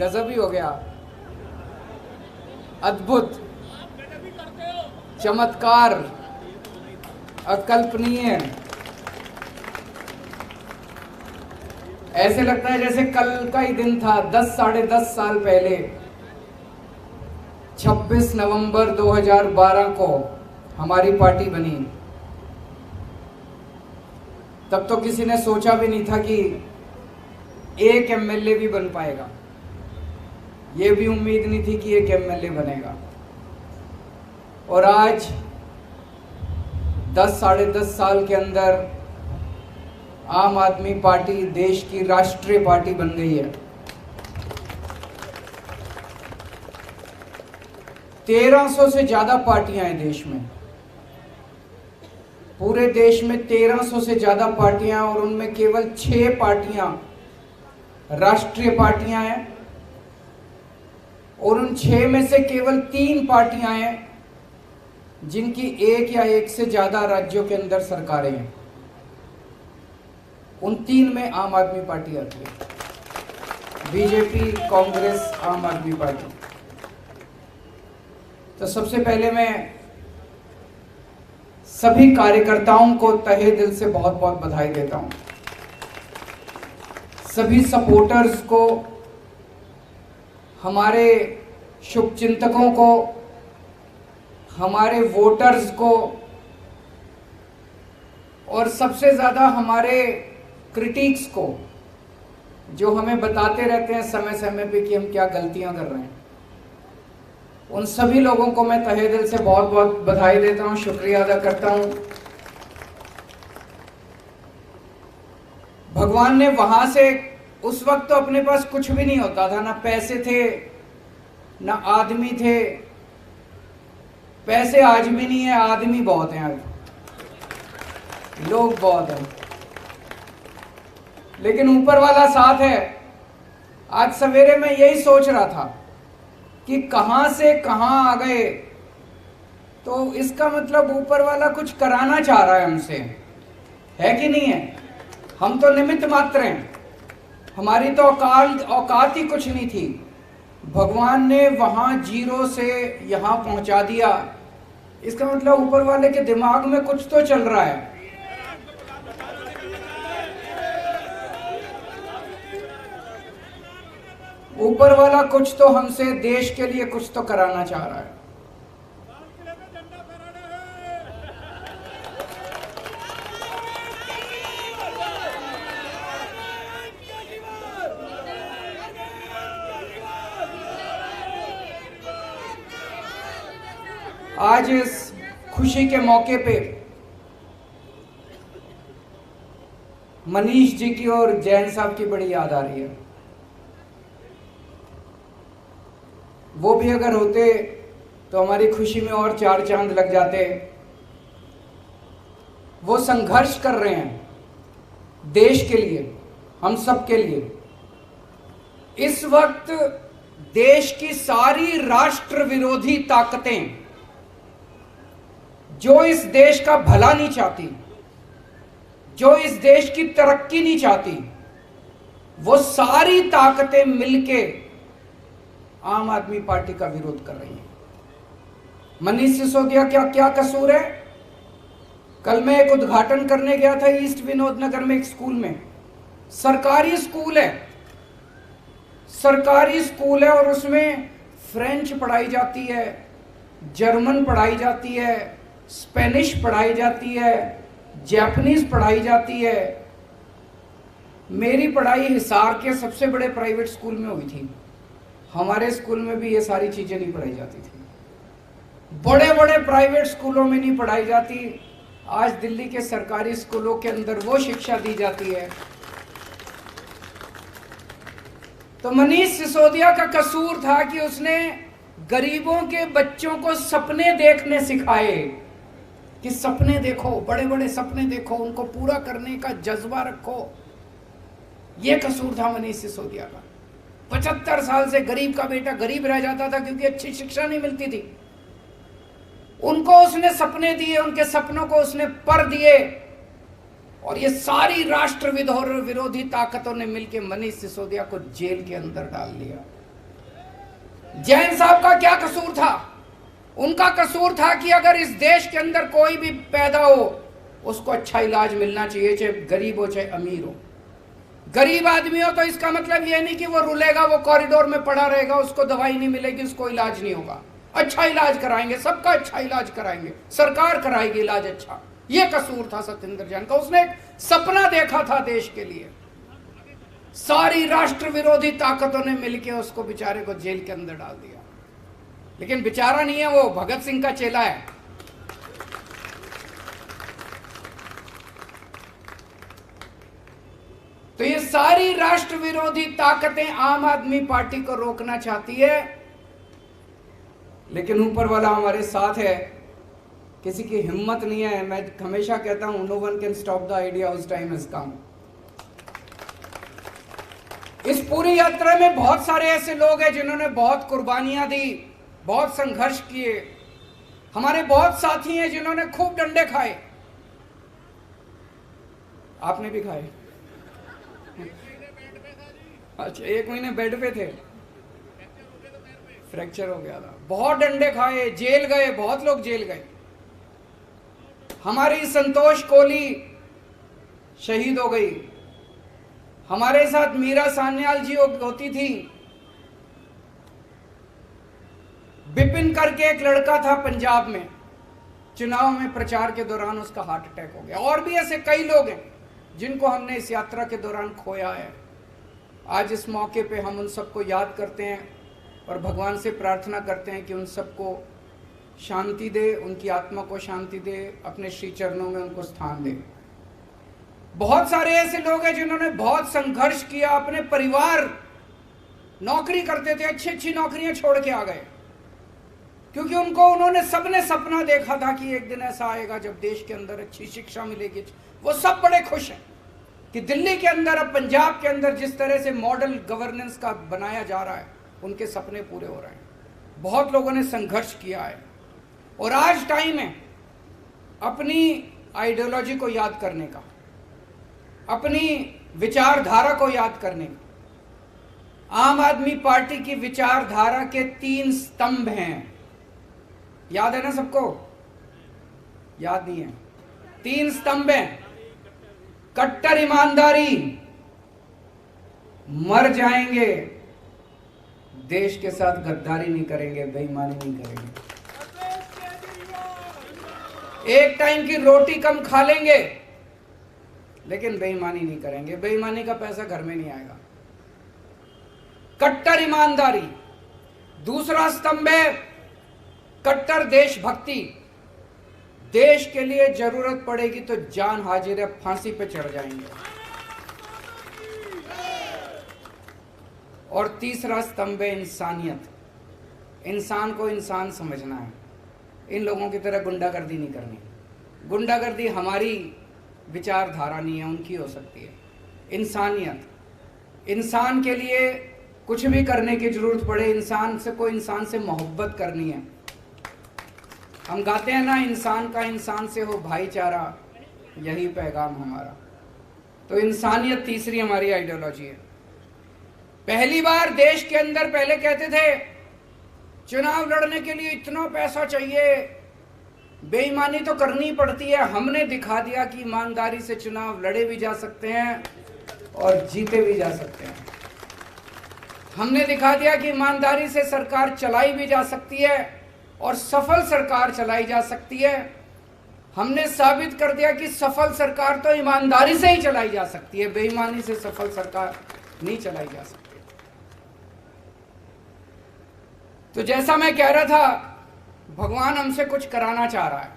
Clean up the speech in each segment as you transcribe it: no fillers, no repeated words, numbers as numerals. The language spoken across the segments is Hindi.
गजब ही हो गया, अद्भुत, चमत्कार, अकल्पनीय। ऐसे लगता है जैसे कल का ही दिन था। 10 साढ़े 10 साल पहले 26 नवंबर 2012 को हमारी पार्टी बनी। तब तो किसी ने सोचा भी नहीं था कि एक एमएलए भी बन पाएगा। ये भी उम्मीद नहीं थी कि एक एमएलए बनेगा। और आज 10 साढ़े 10 साल के अंदर आम आदमी पार्टी देश की राष्ट्रीय पार्टी बन गई है। 1300 से ज्यादा पार्टियां हैं देश में, पूरे देश में 1300 से ज्यादा पार्टियां, और उनमें केवल 6 पार्टियां राष्ट्रीय पार्टियां हैं, और उन 6 में से केवल 3 पार्टियां हैं जिनकी एक या एक से ज्यादा राज्यों के अंदर सरकारें हैं। उन 3 में आम आदमी पार्टी आती है, बीजेपी, कांग्रेस, आम आदमी पार्टी। तो सबसे पहले मैं सभी कार्यकर्ताओं को तहे दिल से बहुत बहुत बधाई देता हूं। सभी सपोर्टर्स को, हमारे शुभचिंतकों को, हमारे वोटर्स को, और सबसे ज्यादा हमारे क्रिटिक्स को, जो हमें बताते रहते हैं समय समय पे कि हम क्या गलतियां कर रहे हैं। उन सभी लोगों को मैं तहे दिल से बहुत बहुत बधाई देता हूं, शुक्रिया अदा करता हूं। भगवान ने वहां से, उस वक्त तो अपने पास कुछ भी नहीं होता था, ना पैसे थे ना आदमी थे। पैसे आज भी नहीं है, आदमी बहुत हैं, आज लोग बहुत हैं, लेकिन ऊपर वाला साथ है। आज सवेरे मैं यही सोच रहा था कि कहां से कहां आ गए, तो इसका मतलब ऊपर वाला कुछ कराना चाह रहा है हमसे, है कि नहीं है? हम तो निमित्त मात्र हैं, हमारी तो औकात ही कुछ नहीं थी। भगवान ने वहां जीरो से यहां पहुंचा दिया। इसका मतलब ऊपर वाले के दिमाग में कुछ तो चल रहा है। ऊपर वाला कुछ तो हमसे, देश के लिए कुछ तो कराना चाह रहा है। आज इस खुशी के मौके पे मनीष जी की और जैन साहब की बड़ी याद आ रही है। वो भी अगर होते तो हमारी खुशी में और 4 चांद लग जाते। वो संघर्ष कर रहे हैं देश के लिए, हम सब के लिए। इस वक्त देश की सारी राष्ट्र विरोधी ताकतें, जो इस देश का भला नहीं चाहती, जो इस देश की तरक्की नहीं चाहती, वो सारी ताकतें मिलके आम आदमी पार्टी का विरोध कर रही है। मनीष सिसोदिया क्या क्या कसूर है? कल मैं एक उद्घाटन करने गया था ईस्ट विनोद नगर में, एक स्कूल में। सरकारी स्कूल है, सरकारी स्कूल है, और उसमें फ्रेंच पढ़ाई जाती है, जर्मन पढ़ाई जाती है, स्पेनिश पढ़ाई जाती है, जापानीज पढ़ाई जाती है। मेरी पढ़ाई हिसार के सबसे बड़े प्राइवेट स्कूल में हुई थी। हमारे स्कूल में भी ये सारी चीजें नहीं पढ़ाई जाती थी, बड़े बड़े प्राइवेट स्कूलों में नहीं पढ़ाई जाती। आज दिल्ली के सरकारी स्कूलों के अंदर वो शिक्षा दी जाती है। तो मनीष सिसोदिया का कसूर था कि उसने गरीबों के बच्चों को सपने देखने सिखाए, कि सपने देखो, बड़े बड़े सपने देखो, उनको पूरा करने का जज्बा रखो। यह कसूर था मनीष सिसोदिया का। 75 साल से गरीब का बेटा गरीब रह जाता था क्योंकि अच्छी शिक्षा नहीं मिलती थी। उनको उसने सपने दिए, उनके सपनों को उसने पर दिए, और ये सारी राष्ट्र विरोधी ताकतों ने मिलकर मनीष सिसोदिया को जेल के अंदर डाल दिया। जैन साहब का क्या कसूर था? उनका कसूर था कि अगर इस देश के अंदर कोई भी पैदा हो उसको अच्छा इलाज मिलना चाहिए, चाहे गरीब हो चाहे अमीर हो। गरीब आदमी हो तो इसका मतलब यह नहीं कि वो रुलेगा, वो कॉरिडोर में पड़ा रहेगा, उसको दवाई नहीं मिलेगी, उसको इलाज नहीं होगा। अच्छा इलाज कराएंगे, सबका अच्छा इलाज कराएंगे, सरकार कराएगी इलाज अच्छा। ये कसूर था सत्येंद्र जैन का। उसने एक सपना देखा था देश के लिए। सारी राष्ट्र विरोधी ताकतों ने मिलकर उसको बेचारे को जेल के अंदर डाल दिया। लेकिन बेचारा नहीं है, वो भगत सिंह का चेला है। तो ये सारी राष्ट्र विरोधी ताकतें आम आदमी पार्टी को रोकना चाहती है, लेकिन ऊपर वाला हमारे साथ है। किसी की हिम्मत नहीं है। मैं हमेशा कहता हूं, no one can stop the idea whose time has come. इस पूरी यात्रा में बहुत सारे ऐसे लोग हैं जिन्होंने बहुत कुर्बानियां दी, बहुत संघर्ष किए। हमारे बहुत साथी हैं जिन्होंने खूब डंडे खाए। आपने भी खाए? अच्छा, 1 महीने बेड पे थे, फ्रैक्चर हो गया था। बहुत डंडे खाए, जेल गए, बहुत लोग जेल गए। हमारी संतोष कोहली शहीद हो गई। हमारे साथ मीरा सान्याल जी होती थी। बिपिन करके एक लड़का था पंजाब में, चुनाव में प्रचार के दौरान उसका हार्ट अटैक हो गया। और भी ऐसे कई लोग हैं जिनको हमने इस यात्रा के दौरान खोया है। आज इस मौके पे हम उन सबको याद करते हैं और भगवान से प्रार्थना करते हैं कि उन सबको शांति दे, उनकी आत्मा को शांति दे, अपने श्री चरणों में उनको स्थान दे। बहुत सारे ऐसे लोग हैं जिन्होंने बहुत संघर्ष किया। अपने परिवार नौकरी करते थे, अच्छी अच्छी नौकरियां छोड़ के आ गए, क्योंकि उन्होंने सबने सपना देखा था कि एक दिन ऐसा आएगा जब देश के अंदर अच्छी शिक्षा मिलेगी। वो सब बड़े खुश हैं कि दिल्ली के अंदर, अब पंजाब के अंदर जिस तरह से मॉडल गवर्नेंस का बनाया जा रहा है, उनके सपने पूरे हो रहे हैं। बहुत लोगों ने संघर्ष किया है और आज टाइम है अपनी आइडियोलॉजी को याद करने का, अपनी विचारधारा को याद करने का। आम आदमी पार्टी की विचारधारा के 3 स्तंभ हैं। याद है ना सबको? याद नहीं है? 3 स्तंभ हैं। कट्टर ईमानदारी, मर जाएंगे, देश के साथ गद्दारी नहीं करेंगे, बेईमानी नहीं करेंगे, एक टाइम की रोटी कम खा लेंगे लेकिन बेईमानी नहीं करेंगे। बेईमानी का पैसा घर में नहीं आएगा। कट्टर ईमानदारी। दूसरा स्तंभ है कट्टर देशभक्ति। देश के लिए जरूरत पड़ेगी तो जान हाजिर है, फांसी पे चढ़ जाएंगे। और तीसरा स्तंभ है इंसानियत। इंसान को इंसान समझना है। इन लोगों की तरह गुंडागर्दी नहीं करनी। गुंडागर्दी हमारी विचारधारा नहीं है, उनकी हो सकती है। इंसानियत, इंसान के लिए कुछ भी करने की जरूरत पड़े, इंसान से मोहब्बत करनी है। हम गाते हैं ना, इंसान का इंसान से हो भाईचारा, यही पैगाम हमारा। तो इंसानियत तीसरी हमारी आइडियोलॉजी है। पहली बार देश के अंदर पहले कहते थे चुनाव लड़ने के लिए इतना पैसा चाहिए, बेईमानी तो करनी पड़ती है। हमने दिखा दिया कि ईमानदारी से चुनाव लड़े भी जा सकते हैं और जीते भी जा सकते हैं। हमने दिखा दिया कि ईमानदारी से सरकार चलाई भी जा सकती है और सफल सरकार चलाई जा सकती है। हमने साबित कर दिया कि सफल सरकार तो ईमानदारी से ही चलाई जा सकती है, बेईमानी से सफल सरकार नहीं चलाई जा सकती। तो जैसा मैं कह रहा था, भगवान हमसे कुछ कराना चाह रहा है।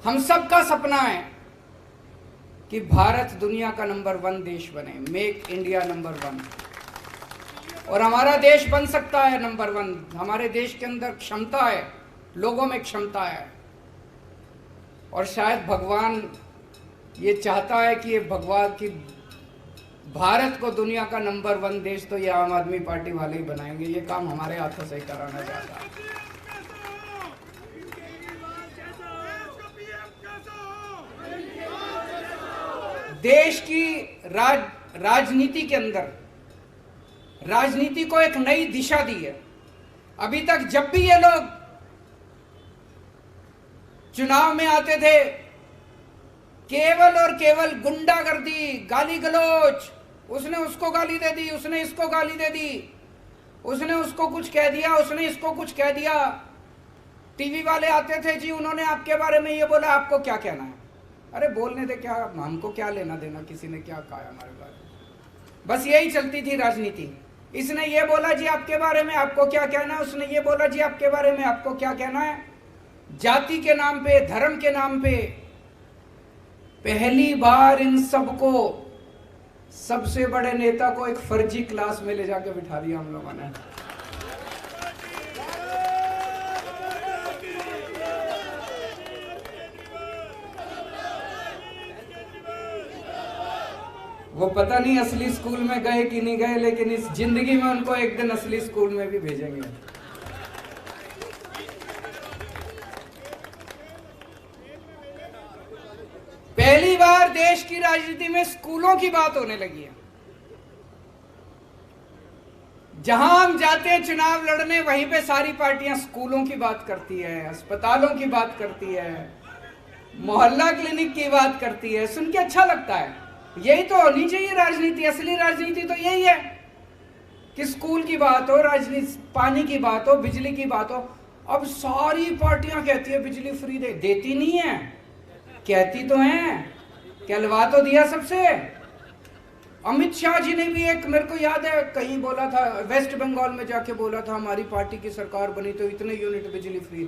हम सबका सपना है कि भारत दुनिया का नंबर 1 देश बने, मेक इंडिया नंबर 1। और हमारा देश बन सकता है नंबर 1। हमारे देश के अंदर क्षमता है, लोगों में क्षमता है। और शायद भगवान ये चाहता है कि भारत को दुनिया का नंबर 1 देश तो ये आम आदमी पार्टी वाले ही बनाएंगे। ये काम हमारे हाथों से ही कराना चाहता है। देश की राजनीति के अंदर राजनीति को एक नई दिशा दी है। अभी तक जब भी ये लोग चुनाव में आते थे, केवल और केवल गुंडागर्दी, गाली गलौज, उसने उसको गाली दे दी, उसने इसको गाली दे दी, उसने उसको कुछ कह दिया, उसने इसको कुछ कह दिया। टीवी वाले आते थे, जी उन्होंने आपके बारे में ये बोला, आपको क्या कहना है? अरे बोलने दे, क्या हमको क्या लेना देना किसी ने क्या कहा हमारे बारे में। बस यही चलती थी राजनीति। इसने ये बोला जी आपके बारे में, आपको क्या कहना है? उसने ये बोला जी आपके बारे में, आपको क्या कहना है? जाति के नाम पे, धर्म के नाम पे पहली बार इन सबको, सबसे बड़े नेता को एक फर्जी क्लास में ले जाके बिठा दिया हम लोगों ने। वो पता नहीं असली स्कूल में गए कि नहीं गए, लेकिन इस जिंदगी में उनको एक दिन असली स्कूल में भी भेजेंगे। पहली बार देश की राजनीति में स्कूलों की बात होने लगी है। जहां हम जाते हैं चुनाव लड़ने, वहीं पे सारी पार्टियां स्कूलों की बात करती है, अस्पतालों की बात करती है, मोहल्ला क्लिनिक की बात करती है। सुन के अच्छा लगता है। यही तो होनी चाहिए राजनीति। असली राजनीति तो यही है कि स्कूल की बात हो, राजनीति, पानी की बात हो, बिजली की बात हो। अब सारी पार्टियां कहती है बिजली फ्री देती नहीं है, कहती तो हैं, कहलवा तो दिया सबसे। अमित शाह जी ने भी एक, मेरे को याद है कहीं बोला था, वेस्ट बंगाल में जाके बोला था हमारी पार्टी की सरकार बनी तो इतने यूनिट बिजली फ्री,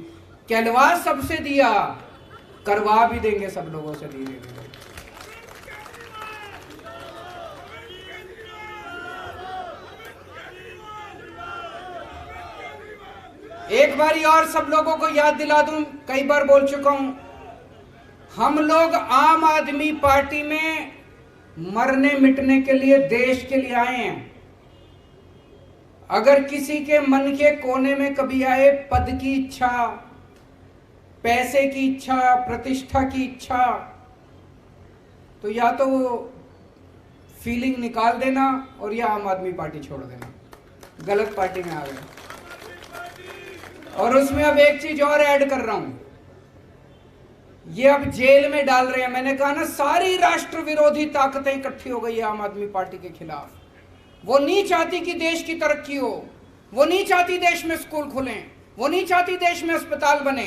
कहलवा सबसे दिया, करवा भी देंगे सब लोगों से धीरे धीरे। एक बारी और सब लोगों को याद दिला दूं, कई बार बोल चुका हूं, हम लोग आम आदमी पार्टी में मरने मिटने के लिए, देश के लिए आए हैं। अगर किसी के मन के कोने में कभी आए पद की इच्छा, पैसे की इच्छा, प्रतिष्ठा की इच्छा, तो या तो वो फीलिंग निकाल देना और या आम आदमी पार्टी छोड़ देना। गलत पार्टी में आ गए। और उसमें अब एक चीज और ऐड कर रहा हूं, ये अब जेल में डाल रहे हैं। मैंने कहा ना, सारी राष्ट्र विरोधी ताकतें इकट्ठी हो गई है आम आदमी पार्टी के खिलाफ। वो नहीं चाहती कि देश की तरक्की हो, वो नहीं चाहती देश में स्कूल खुलें, वो नहीं चाहती देश में अस्पताल बने।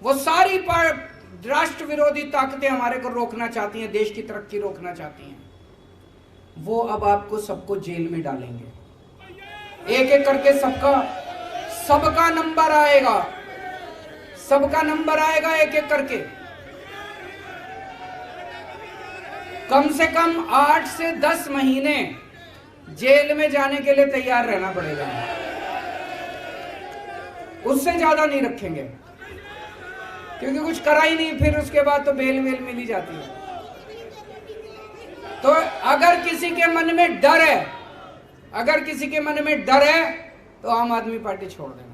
वो सारी राष्ट्र विरोधी ताकतें हमारे को रोकना चाहती हैं, देश की तरक्की रोकना चाहती हैं। वो अब आपको सबको जेल में डालेंगे, एक एक करके सबका नंबर आएगा, सबका नंबर आएगा एक एक करके। कम से कम 8 से 10 महीने जेल में जाने के लिए तैयार रहना पड़ेगा, उससे ज्यादा नहीं रखेंगे, क्योंकि कुछ करा ही नहीं, फिर उसके बाद तो बेल वेल मिल ही जाती है। तो अगर किसी के मन में डर है, अगर किसी के मन में डर है तो आम आदमी पार्टी छोड़ देना।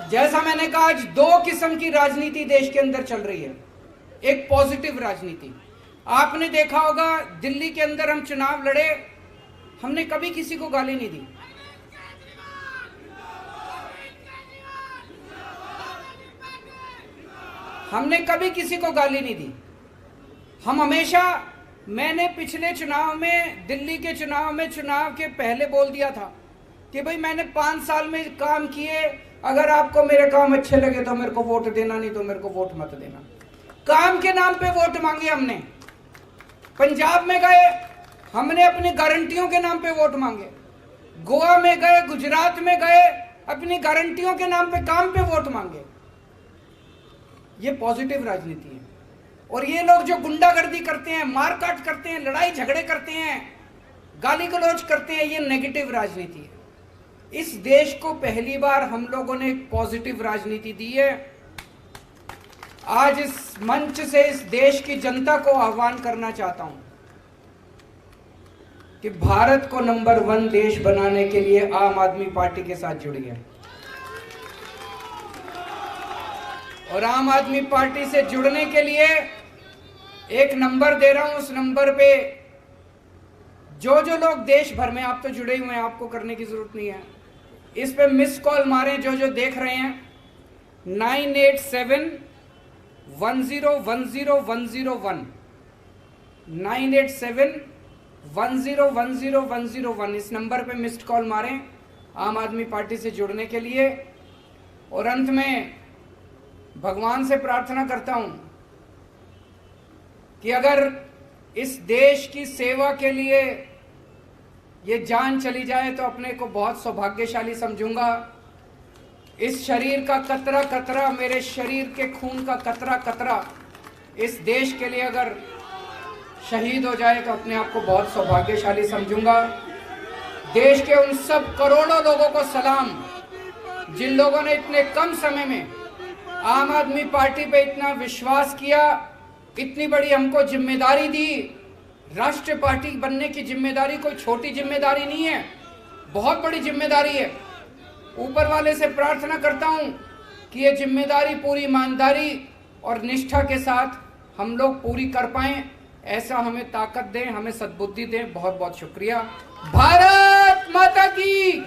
जैसा मैंने कहा, आज 2 किस्म की राजनीति देश के अंदर चल रही है। एक पॉजिटिव राजनीति, आपने देखा होगा दिल्ली के अंदर हम चुनाव लड़े, हमने कभी किसी को गाली नहीं दी। हमने कभी किसी को गाली नहीं दी। हम हमेशा, मैंने पिछले चुनाव में, दिल्ली के चुनाव में, चुनाव के पहले बोल दिया था कि भाई मैंने 5 साल में काम किए, अगर आपको मेरे काम अच्छे लगे तो मेरे को वोट देना, नहीं तो मेरे को वोट मत देना। काम के नाम पे वोट मांगे हमने। पंजाब में गए, हमने अपनी गारंटियों के नाम पे वोट मांगे। गोवा में गए, गुजरात में गए, अपनी गारंटियों के नाम पे, काम पे वोट मांगे। ये पॉजिटिव राजनीति है। और ये लोग जो गुंडागर्दी करते हैं, मारकाट करते हैं, लड़ाई झगड़े करते हैं, गाली गलौज करते हैं, ये नेगेटिव राजनीति है। इस देश को पहली बार हम लोगों ने एक पॉजिटिव राजनीति दी है। आज इस मंच से इस देश की जनता को आह्वान करना चाहता हूं कि भारत को नंबर 1 देश बनाने के लिए आम आदमी पार्टी के साथ जुड़िए। और आम आदमी पार्टी से जुड़ने के लिए एक नंबर दे रहा हूं, उस नंबर पे जो जो लोग देश भर में, आप तो जुड़े हुए हैं, आपको करने की जरूरत नहीं है, इस पे मिस कॉल मारें जो जो देख रहे हैं। 9871010101 9871010101 इस नंबर पे मिस्ड कॉल मारें आम आदमी पार्टी से जुड़ने के लिए। और अंत में भगवान से प्रार्थना करता हूं कि अगर इस देश की सेवा के लिए ये जान चली जाए तो अपने को बहुत सौभाग्यशाली समझूंगा। इस शरीर का कतरा कतरा, मेरे शरीर के खून का कतरा कतरा इस देश के लिए अगर शहीद हो जाए तो अपने आप को बहुत सौभाग्यशाली समझूंगा। देश के उन सब करोड़ों लोगों को सलाम जिन लोगों ने इतने कम समय में आम आदमी पार्टी पे इतना विश्वास किया, इतनी बड़ी हमको जिम्मेदारी दी। राष्ट्रीय पार्टी बनने की जिम्मेदारी कोई छोटी जिम्मेदारी नहीं है, बहुत बड़ी जिम्मेदारी है। ऊपर वाले से प्रार्थना करता हूं कि ये जिम्मेदारी पूरी ईमानदारी और निष्ठा के साथ हम लोग पूरी कर पाएं, ऐसा हमें ताकत दें, हमें सद्बुद्धि दें। बहुत बहुत शुक्रिया। भारत माता की।